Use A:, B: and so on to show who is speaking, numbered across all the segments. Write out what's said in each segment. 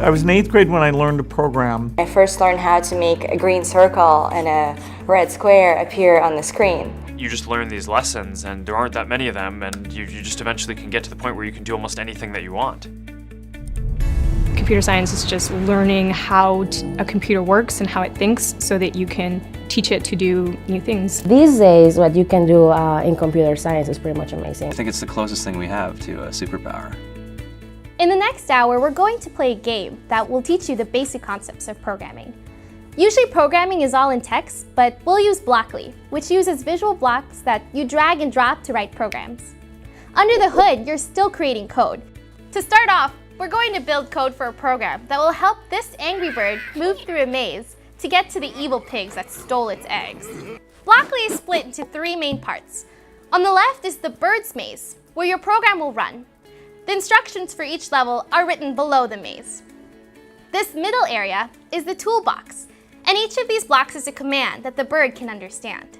A: I was in 8th grade when I learned to program.
B: I first learned how to make a green circle and a red square appear on the screen.
C: You just learn these lessons, and there aren't that many of them, and you just eventually can get to the point where you can do almost anything that you want.
D: Computer science is just learning how a computer works and how it thinks so that you can teach it to do new things.
E: These days, what you can do in computer science is pretty much amazing.
F: I think it's the closest thing we have to a superpower.
G: In the next hour, we're going to play a game that will teach you the basic concepts of programming. Usually programming is all in text, but we'll use Blockly, which uses visual blocks that you drag and drop to write programs. Under the hood, you're still creating code. To start off, we're going to build code for a program that will help this angry bird move through a maze to get to the evil pigs that stole its eggs. Blockly is split into 3 main parts. On the left is the bird's maze, where your program will run. The instructions for each level are written below the maze. This middle area is the toolbox, and each of these blocks is a command that the bird can understand.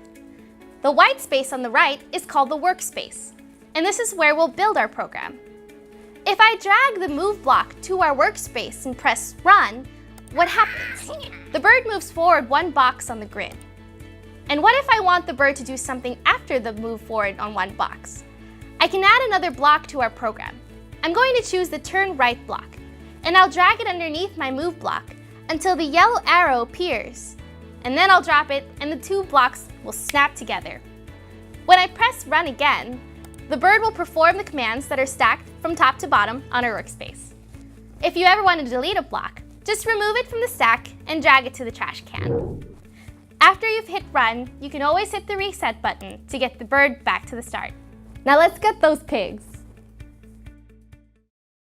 G: The white space on the right is called the workspace, and this is where we'll build our program. If I drag the move block to our workspace and press run, what happens? The bird moves forward 1 box on the grid. And what if I want the bird to do something after the move forward on 1 box? I can add another block to our program. I'm going to choose the turn right block, and I'll drag it underneath my move block until the yellow arrow appears. And then I'll drop it and the 2 blocks will snap together. When I press run again, the bird will perform the commands that are stacked from top to bottom on our workspace. If you ever want to delete a block, just remove it from the stack and drag it to the trash can. After you've hit run, you can always hit the reset button to get the bird back to the start. Now let's get those pigs.